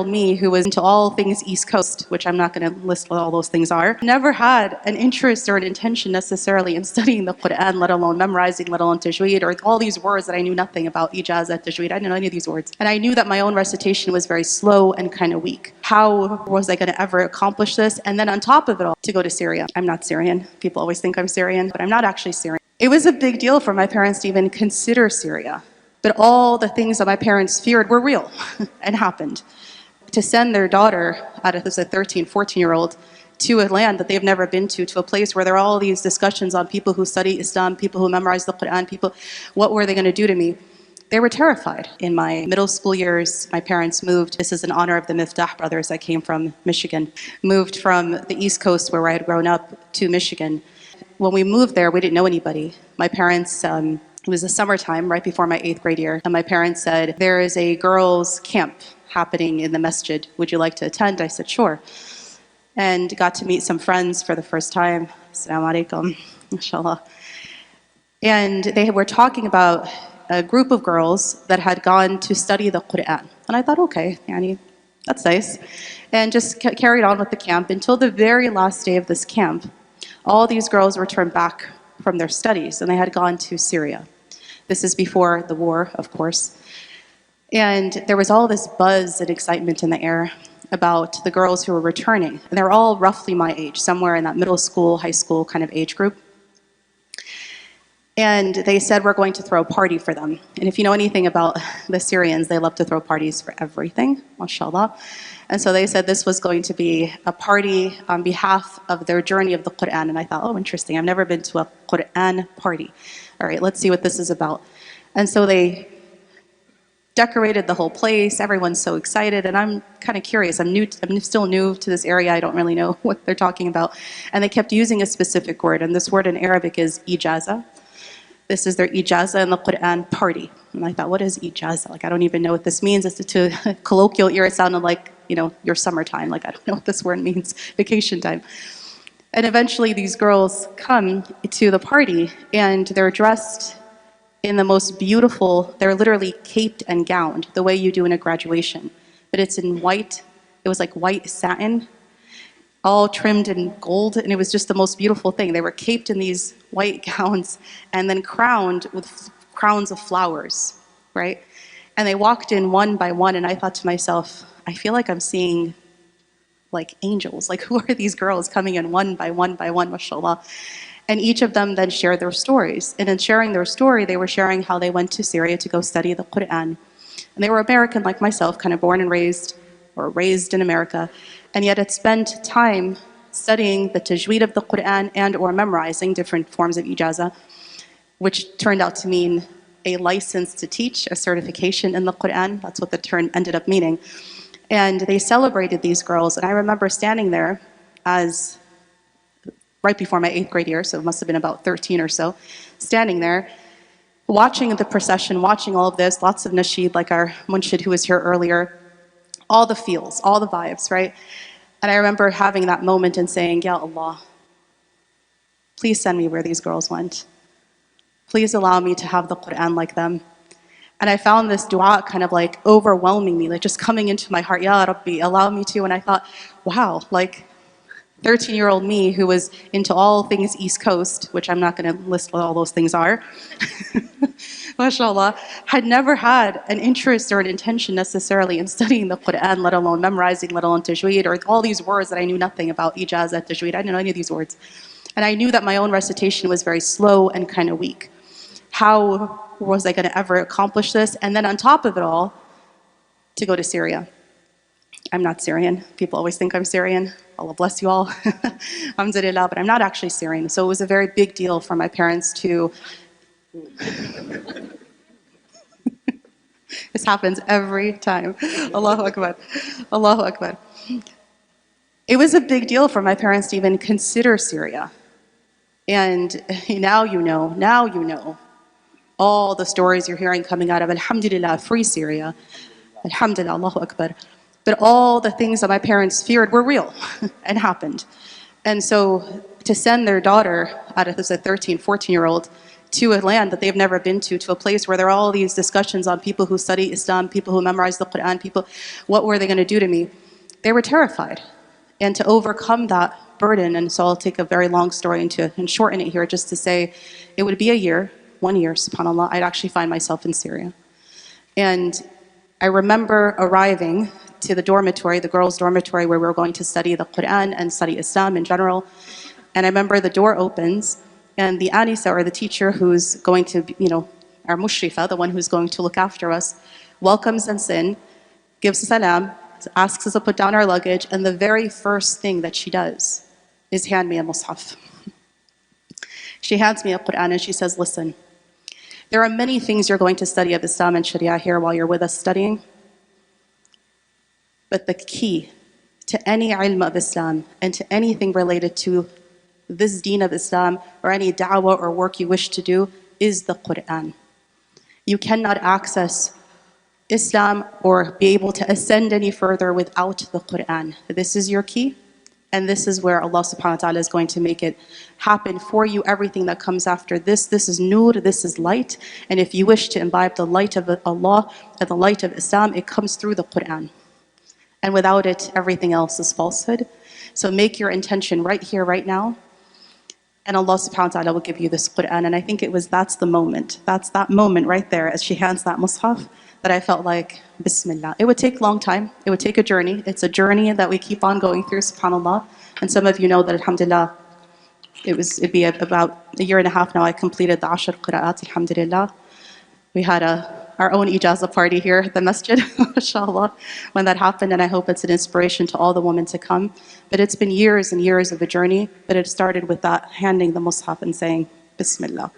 Me, who was into all things East Coast, which I'm not going to list what all those things are, never had an interest or an intention necessarily in studying the Quran, let alone memorizing, let alone tajweed, or all these words that I knew nothing about, Ijazah, tajweed. I didn't know any of these words. And I knew that my own recitation was very slow and kind of weak. How was I going to ever accomplish this? And then on top of it all, to go to Syria. I'm not Syrian. People always think I'm Syrian, but I'm not actually Syrian. It was a big deal for my parents to even consider Syria. But all the things that my parents feared were real and happened. To send their daughter, out of this a 13, 14-year-old, to a land that they've never been to a place where there are all these discussions on people who study Islam, people who memorize the Quran, people, what were they going to do to me? They were terrified. In my middle school years, my parents moved. This is in honor of the Miftah brothers. I came from Michigan. Moved from the East Coast, where I had grown up, to Michigan. When we moved there, we didn't know anybody. My parents, it was the summertime, right before my 8th grade year, and my parents said, there is a girls' camp happening in the masjid. Would you like to attend? I said, sure. And got to meet some friends for the first time. Assalamu alaikum, inshallah. And they were talking about a group of girls that had gone to study the Quran. And I thought, okay, yani, that's nice. And just carried on with the camp until the very last day of this camp. All these girls returned back from their studies, and they had gone to Syria. This is before the war, of course. And there was all this buzz and excitement in the air about the girls who were returning. And they're all roughly my age, somewhere in that middle school, high school kind of age group. And they said, we're going to throw a party for them. And if you know anything about the Syrians, they love to throw parties for everything, mashallah. And so they said this was going to be a party on behalf of their journey of the Quran. And I thought, oh, interesting. I've never been to a Quran party. All right, let's see what this is about. And so they decorated the whole place. Everyone's so excited, and I'm kind of curious. I'm still new to this area. I don't really know what they're talking about. And they kept using a specific word, and this word in Arabic is Ijazah. This is their Ijazah in the Quran party. And I thought, what is Ijazah? Like, I don't even know what this means. It's to colloquial ear, it sounded like, you know, your summertime. Like, I don't know what this word means, vacation time. And eventually these girls come to the party, and they're dressed in the most beautiful, they're literally caped and gowned, the way you do in a graduation. But it's in white, it was like white satin, all trimmed in gold, and it was just the most beautiful thing. They were caped in these white gowns and then crowned with crowns of flowers, right? And they walked in one by one, and I thought to myself, I feel like I'm seeing like angels. Like, who are these girls coming in one by one, mashallah? And each of them then shared their stories. And in sharing their story, they were sharing how they went to Syria to go study the Quran. And they were American like myself, kind of born and raised, or raised in America, and yet had spent time studying the tajweed of the Quran and or memorizing different forms of ijazah, which turned out to mean a license to teach, a certification in the Quran. That's what the term ended up meaning. And they celebrated these girls, and I remember standing there as right before my 8th grade year, so it must have been about 13 or so, standing there, watching the procession, watching all of this, lots of nasheed, like our munshid who was here earlier, all the feels, all the vibes, right? And I remember having that moment and saying, Ya Allah, please send me where these girls went. Please allow me to have the Quran like them. And I found this dua kind of like overwhelming me, like just coming into my heart, Ya Rabbi, allow me to. And I thought, wow, like 13-year-old me who was into all things East Coast, which I'm not going to list what all those things are, mashallah, had never had an interest or an intention necessarily in studying the Quran, let alone memorizing, let alone tajweed, or all these words that I knew nothing about, Ijazah, tajweed. I didn't know any of these words. And I knew that my own recitation was very slow and kind of weak. How was I going to ever accomplish this? And then on top of it all, to go to Syria. I'm not Syrian. People always think I'm Syrian. Allah bless you all. Alhamdulillah, but I'm not actually Syrian. So it was a very big deal for my parents to... This happens every time. Allahu Akbar. Allahu Akbar. It was a big deal for my parents to even consider Syria. And now you know. All the stories you're hearing coming out of, alhamdulillah, free Syria. Alhamdulillah, Allahu Akbar. But all the things that my parents feared were real and happened. And so to send their daughter, out of this a 13, 14-year-old, to a land that they've never been to a place where there are all these discussions on people who study Islam, people who memorize the Quran, people, what were they going to do to me? They were terrified. And to overcome that burden, and so I'll take a very long story and shorten it here just to say, it would be a year, 1 year, subhanAllah, I'd actually find myself in Syria. And I remember arriving to the dormitory, the girls' dormitory, where we were going to study the Quran and study Islam in general. And I remember the door opens, and the Anisa, or the teacher who's going to, our Mushrifa, the one who's going to look after us, welcomes us in, gives salam, asks us to put down our luggage, and the very first thing that she does is hand me a Mushaf. She hands me a Quran and she says, listen, there are many things you're going to study of Islam and Sharia here while you're with us studying, but the key to any ilm of Islam and to anything related to this deen of Islam or any da'wah or work you wish to do is the Quran. You cannot access Islam or be able to ascend any further without the Quran. This is your key, and this is where Allah subhanahu wa ta'ala is going to make it happen for you. Everything that comes after this is nur, this is light, and if you wish to imbibe the light of Allah and the light of Islam, it comes through the Quran. And without it, everything else is falsehood. So make your intention right here, right now, and Allah subhanahu wa ta'ala will give you this Quran. And I think that's the moment. That's that moment right there as she hands that Mushaf that I felt like, Bismillah. It would take a long time. It would take a journey. It's a journey that we keep on going through, subhanAllah. And some of you know that, alhamdulillah, it'd be about a year and a half now I completed the Ashar Qira'at, alhamdulillah. We had our own Ijazah party here at the masjid, mashallah, when that happened, and I hope it's an inspiration to all the women to come. But it's been years and years of a journey, but it started with that, handing the Mushaf and saying, Bismillah.